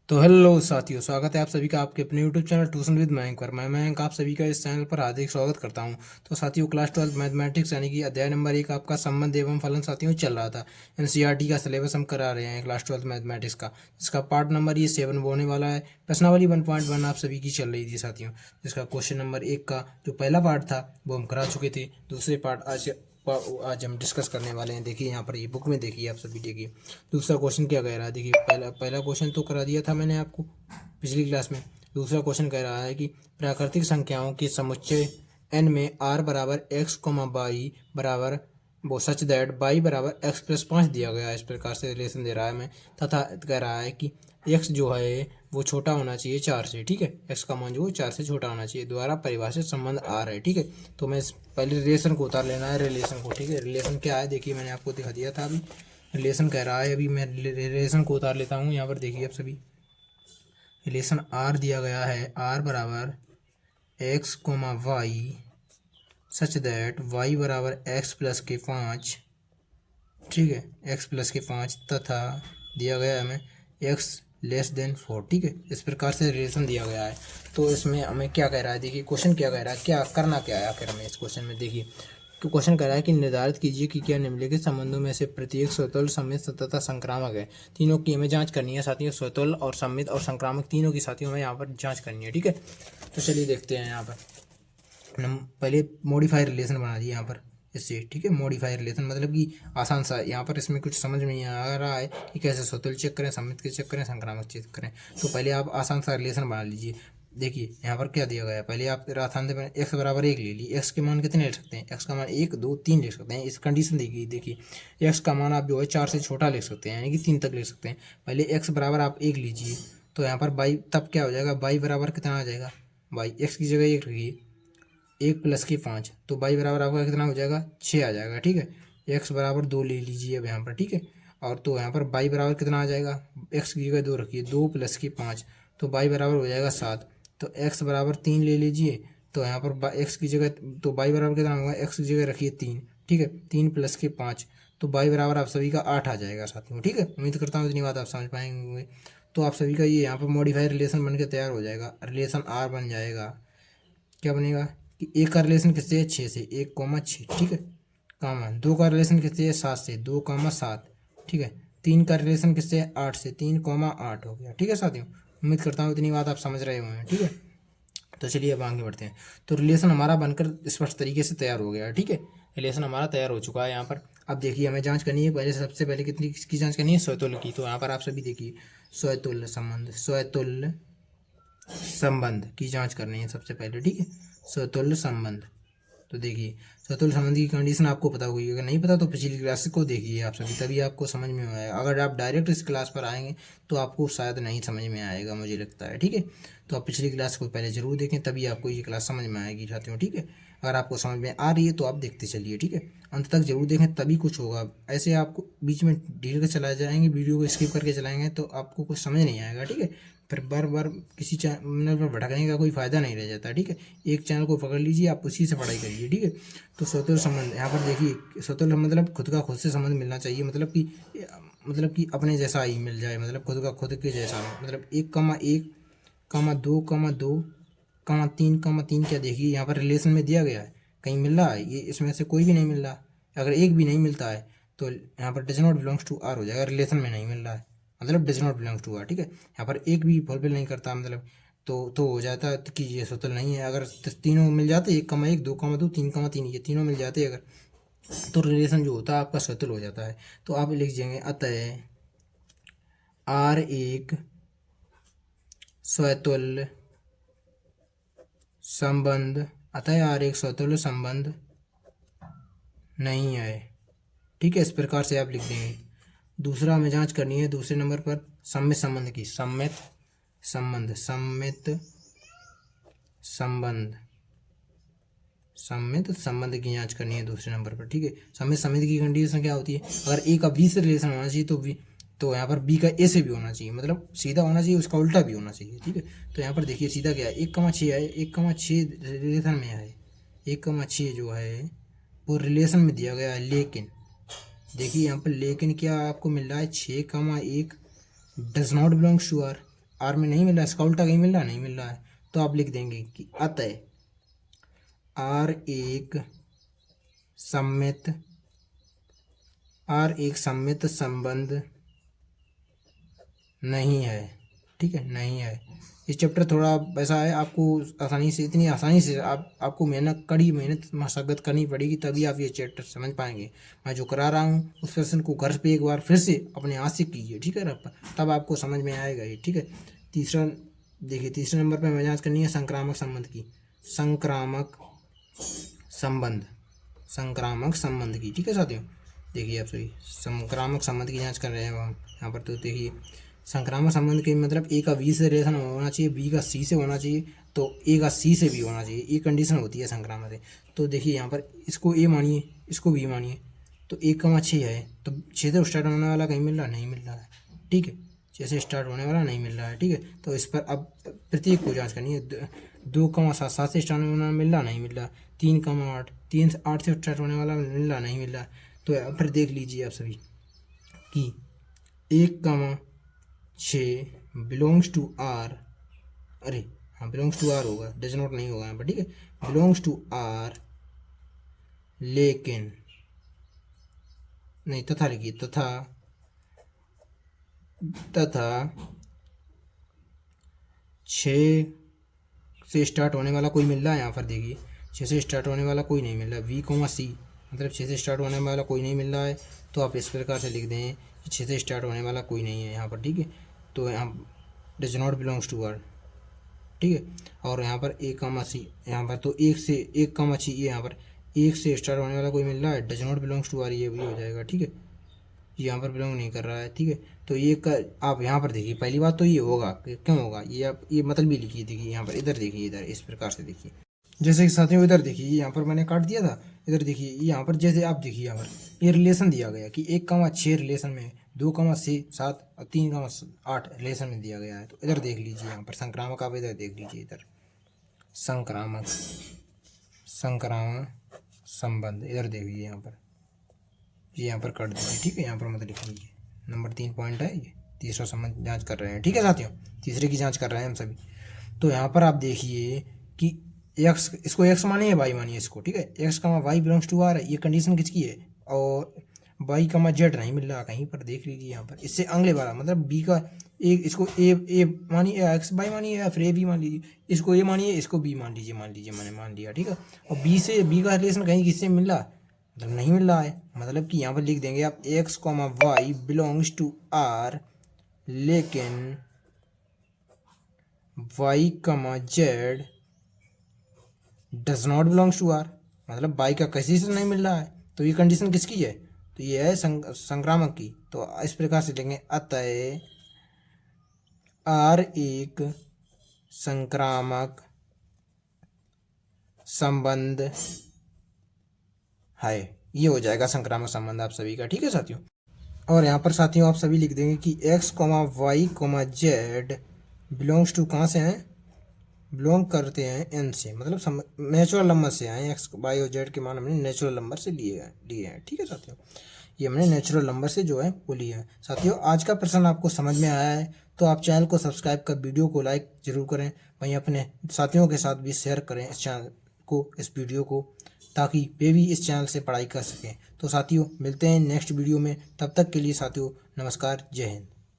तो हेलो साथियों, स्वागत है आप सभी का आपके अपने YouTube channel tuition with Mayank पर। मैं मयंक आप सभी का इस चैनल पर हार्दिक स्वागत करता हूं। तो साथियों, क्लास 12 मैथमेटिक्स यानी कि अध्याय नंबर 1 आपका संबंध एवं फलन साथियों चल रहा था। एनसीईआरटी का सिलेबस हम करा रहे हैं क्लास 12 मैथमेटिक्स का, जिसका पार्ट नंबर ये 7 होने वाला है। प्रश्नावली 1.1 आप सभी की चल रही थी साथियों, जिसका क्वेश्चन नंबर 1 का जो पहला पार्ट था वो हम करा चुके थे। दूसरे पार्ट आज हम डिस्कस करने वाले हैं। देखिए यहाँ पर ये बुक में देखिए, आप सभी देखिए दूसरा क्वेश्चन क्या कह रहा है। देखिए पहला क्वेश्चन तो करा दिया था मैंने आपको पिछली क्लास में। दूसरा क्वेश्चन कह रहा है कि प्राकृतिक संख्याओं के समुच्चय n में r बराबर x, y बराबर वो सच दैट y बराबर x+5 दिया गया है। इस प्रकार से रिलेशन दे रहा है हमें, तथा कह रहा है कि x जो है वो छोटा होना चाहिए 4 से। ठीक है, x का मान जो है 4 से छोटा होना चाहिए, द्वारा परिभाषित संबंध r है। ठीक है, तो मैं पहले रिलेशन को उतार लेना है, रिलेशन को। ठीक है, रिलेशन क्या है देखिए, मैंने आपको दिखा दिया था अभी। रिलेशन कह रहा है, अभी मैं रिलेशन को उतार लेता हूँ। यहाँ पर देखिए आप सभी, रिलेशन आर दिया गया है, आर बराबर x comma y such that y बराबर एक्स प्लस के 5। ठीक है, एक्स प्लस के 5 तथा दिया गया है हमें एक्स लेस देन 4। ठीक है, इस प्रकार से रिलेशन दिया गया है। तो इसमें हमें क्या कह रहा है, देखिए क्वेश्चन क्या कह रहा है, क्या करना क्या है आखिर हमें इस क्वेश्चन में। देखिए तो क्वेश्चन कह रहा है कि निर्धारित कीजिए कि क्या निम्नलिखित संबंधों में से प्रत्येक स्वतुल्य, सममित तथा संक्रामक है। तीनों की हमें जांच करनी है साथियों, स्वतुल्य और सममित और संक्रामक तीनों की साथियों हमें यहाँ पर जांच करनी है। ठीक है, तो चलिए देखते हैं। यहाँ पर हम पहले मॉडिफाई रिलेशन बना दिए यहाँ पर इससे। ठीक है, मॉडिफाई रिलेशन मतलब कि आसान सा। यहाँ पर इसमें कुछ समझ में नहीं आ रहा है कि कैसे स्वतुल्य चेक करें, सममित के चेक करें, संक्रामक चेक करें। तो पहले आप आसान सा रिलेशन बना लीजिए। देखिए यहाँ पर क्या दिया गया है, पहले आप राधान में एक्स बराबर 1 ले ली। एक्स के मान कितने ले सकते हैं, एक्स का मान 1, 2, 3 ले सकते हैं। इस कंडीशन देखिए एक्स का मान आप जो है 4 से छोटा ले सकते हैं, यानी कि 3 तक ले सकते हैं। पहले एक्स बराबर आप 1 लीजिए, तो यहाँ पर बाई तब क्या हो जाएगा, बाई बराबर कितना आ जाएगा, बाई एक्स की जगह 1 रखिए, 1 प्लस के 5, तो बाई बराबर आपका कितना हो जाएगा, 6 आ जाएगा। ठीक है, एक्स बराबर 2 ले लीजिए अब यहाँ पर। ठीक है, और तो यहाँ पर बाई बराबर कितना आ जाएगा, एक्स की जगह 2 रखिए, 2 प्लस के 5, तो बाई बराबर हो जाएगा 7। तो एक्स बराबर 3 ले लीजिए, तो यहाँ पर एक्स की जगह, तो बाई बराबर कितना होगा, एक्स की जगह रखिए 3। ठीक है, 3 प्लस के 5, तो बाई बराबर आप सभी का 8 आ जाएगा साथियों। ठीक है, उम्मीद करता हूँ इतनी बात आप समझ पाएंगे। तो आप सभी का ये यहाँ पर मॉडिफाई रिलेशन बन के तैयार हो जाएगा। रिलेशन आर बन जाएगा, क्या बनेगा कि एक का रिलेशन किससे है, 6 से, 1, 6। ठीक है, कामा 2 का रिलेशन किससे है, 7 से, 2, 7। ठीक है, 3 का रिलेशन किससे है, 8 से, 3, 8 हो गया। ठीक है साथियों, उम्मीद करता हूँ इतनी बात आप समझ रहे होंगे। ठीक है, तो चलिए अब आगे बढ़ते हैं। तो रिलेशन हमारा बनकर स्पष्ट तरीके से तैयार हो गया। ठीक है, रिलेशन हमारा तैयार हो चुका है यहाँ पर। अब देखिए हमें जांच करनी है, पहले सबसे पहले कितनी किसकी जांच करनी है, स्वतुल्य की। तो यहाँ पर आप सभी देखिए स्वतुल्य संबंध, स्वतुल्य संबंध की जांच करनी है सबसे पहले। ठीक है, स्वतुल्य संबंध। तो देखिए स्वतुल्य संबंध की कंडीशन आपको पता होगी, अगर नहीं पता तो पिछली क्लास को देखिए आप सभी, तभी आपको समझ में आएगा। अगर आप डायरेक्ट इस क्लास पर आएंगे तो आपको शायद नहीं समझ में आएगा, मुझे लगता है। ठीक है, तो आप पिछली क्लास को पहले जरूर देखें, तभी आपको ये क्लास समझ में आएगी साथियों। ठीक है, अगर आपको समझ में आ रही है तो आप देखते चलिए। ठीक है, अंत तक जरूर देखें तभी कुछ होगा। ऐसे आपको बीच में ढील के चला जाएंगे, वीडियो को स्किप करके चलाएंगे तो आपको कुछ समझ नहीं आएगा। ठीक है, फिर बार बार किसी चैनल पर भटकने का कोई फ़ायदा नहीं रह जाता। ठीक है, एक चैनल को पकड़ लीजिए, आप उसी से पढ़ाई करिए। ठीक है, तो स्वतंत्र संबंध यहाँ पर देखिए, स्वतंत्र मतलब खुद का खुद से संबंध मिलना चाहिए, मतलब कि अपने जैसा ही मिल जाए, मतलब खुद का खुद के जैसा, मतलब 1, 2, 3, 3 क्या देखिए यहाँ पर रिलेशन में दिया गया है, कहीं मिल रहा है ये, इसमें से कोई भी नहीं मिल रहा। अगर एक भी नहीं मिलता है तो यहाँ पर does not belongs to R हो जाएगा, रिलेशन में नहीं मिल रहा है मतलब does not belongs to R. ठीक है, यहाँ पर एक भी फुलफिल नहीं करता, मतलब तो हो जाता है कि ये स्वतंत्र नहीं है। अगर तीनों मिल जाते, 1, 1, 2, 2, 3, 3, ये तीनों मिल जाते अगर, तो रिलेशन जो होता है आपका स्वतंत्र हो जाता है। तो आप लिख देंगे अतः आर एक स्वतुल्य संबंध, अतः आर एक स्वतुल्य संबंध नहीं है। ठीक है, इस प्रकार से आप लिख देंगे। दूसरा हमें जांच करनी है दूसरे नंबर पर सममित संबंध की, सममित संबंध, सममित संबंध की जांच करनी है दूसरे नंबर पर। ठीक है, सममित संबंध की कंडीशन क्या होती है, अगर ए का बी से रिलेशन होना चाहिए तो यहाँ पर बी का ए से भी होना चाहिए, मतलब सीधा होना चाहिए, उसका उल्टा भी होना चाहिए। ठीक है, तो यहाँ पर देखिए सीधा क्या है, 1, 6 है, 1, 6 रिलेशन में है, 1, 6 जो है वो रिलेशन में दिया गया है। लेकिन देखिए यहाँ पर लेकिन क्या आपको मिल रहा है, 6, 1 does not belongs to R. R में नहीं मिल रहा है, इसका उल्टा कहीं मिल रहा है, नहीं मिल रहा है। तो आप लिख देंगे कि अतः आर एक सम्मित संबंध नहीं है। ठीक है, नहीं है। ये चैप्टर थोड़ा वैसा है, आपको इतनी आसानी से आपको कड़ी मेहनत मशक्क़त करनी पड़ेगी, तभी आप ये चैप्टर समझ पाएंगे। मैं जो करा रहा हूँ उस प्रश्न को घर पे एक बार फिर से अपने हाथ से कीजिए, ठीक है ना, तब आपको समझ में आएगा ये। ठीक है, तीसरा देखिए, तीसरे नंबर पर हमें जाँच करनी है संक्रामक संबंध की। संक्रामक संबंध की। ठीक है साथियों, देखिए आप सभी संक्रामक संबंध की जांच कर रहे हैं हम यहाँ पर। तो देखिए, संक्रामक संबंध के मतलब ए का बी से रिलेशन होना चाहिए, बी का सी से होना चाहिए, तो ए का सी से भी होना चाहिए, ये कंडीशन होती है संक्रामक से। तो देखिए यहाँ पर इसको ए मानिए, इसको बी मानिए, तो 1,6 है, तो 6 से स्टार्ट होने वाला कहीं मिल रहा नहीं मिल रहा है। ठीक है, 6 से स्टार्ट होने वाला नहीं मिल रहा है। ठीक है, तो इस पर अब प्रत्येक को जाँच करनी है। 2,7 7 से स्टार्ट होने वाला मिल रहा नहीं मिल रहा, 3,8 3 से 8 से स्टार्ट होने वाला मिल रहा नहीं मिल रहा। तो फिर देख लीजिए आप सभी कि 1,6 बिलोंग्स टू आर, अरे हाँ बिलोंग्स टू आर होगा, डज नॉट नहीं होगा यहाँ पर। ठीक है, बिलोंग्स टू आर, लेकिन नहीं, तथा लिखिए, तथा 6 से स्टार्ट होने वाला कोई मिल रहा है यहाँ पर। देखिए 6 से स्टार्ट होने वाला कोई नहीं मिल रहा, वी कोमा सी, मतलब 6 से स्टार्ट होने वाला कोई नहीं मिल रहा है। तो आप इस प्रकार से लिख दें कि 6 से स्टार्ट होने वाला कोई नहीं है यहाँ पर। ठीक है, तो यहाँ does not belongs to R. ठीक है, और यहाँ पर 1,6 यहाँ पर, तो 1,6 ये यहाँ पर 1 से स्टार्ट होने वाला कोई मिल रहा है, does not belongs to R, ये भी हो जाएगा। ठीक है, यहाँ पर बिलोंग नहीं कर रहा है। ठीक है, तो ये आप यहाँ पर देखिए, पहली बात तो ये होगा, क्यों होगा ये, आप ये मतलब भी लिखिए। देखिए यहाँ पर, इधर देखिए, इधर इस प्रकार से देखिए, जैसे कि साथियों इधर देखिए, यहाँ पर मैंने काट दिया था, इधर देखिए यहाँ पर, जैसे आप देखिए यहाँ पर ये रिलेशन दिया गया कि 1,6 रिलेशन में, 2,6 7 और 3,8 रिलेशन में दिया गया है। तो इधर देख लीजिए यहाँ पर संक्रामक, आप इधर देख लीजिए, इधर संक्रामक संबंध, इधर देखिए यहाँ पर, ये यहाँ पर कर दीजिए। ठीक है, यहाँ पर मत लिख लीजिए, नंबर 3 पॉइंट है ये, तीसरा संबंध जांच कर रहे हैं। ठीक है साथियों, तीसरे की जांच कर रहे हैं हम सभी। तो यहाँ पर आप देखिए कि एक्स, इसको एक्स मानिए, वाई मानिए इसको। ठीक है, एक्स कमा वाई बिलोंग्स टू आर है, ये कंडीशन किसकी है, और वाई कमा जेड नहीं मिल रहा कहीं पर, देख लीजिए यहाँ पर। इससे अगले वाला मतलब बी का एक, इसको ए मानिए, एक्स वाई मानिए, या फिर ए बी मान लीजिए, इसको ए मानिए, इसको बी मान लीजिए, मैंने मान लिया। ठीक है, और बी से बी का रिलेशन कहीं किससे मिल रहा, मतलब नहीं मिल रहा है, मतलब कि यहाँ पर लिख देंगे आप x comma y belongs to R, लेकिन y comma z does not belongs to R, मतलब वाई का किसी से नहीं मिल रहा है। तो ये कंडीशन किसकी है, तो ये है संक्रामक की। तो इस प्रकार से लेंगे, अतः आर एक संक्रामक संबंध है, ये हो जाएगा संक्रामक संबंध आप सभी का। ठीक है साथियों, और यहाँ पर साथियों आप सभी लिख देंगे कि x comma y comma z belongs to, कहाँ से हैं, बिलोंग करते हैं एन से, मतलब नेचुरल नंबर से आए, एक्स वाई और जेड के मान हमने नेचुरल नंबर से लिए हैं। ठीक है साथियों, ये हमने नेचुरल नंबर से जो है वो लिया है। साथियों आज का प्रश्न आपको समझ में आया है तो आप चैनल को सब्सक्राइब कर वीडियो को लाइक जरूर करें, वहीं अपने साथियों के साथ भी शेयर करें इस चैनल को, इस वीडियो को, ताकि वे भी इस चैनल से पढ़ाई कर सकें। तो साथियों मिलते हैं नेक्स्ट वीडियो में, तब तक के लिए साथियों नमस्कार, जय हिंद।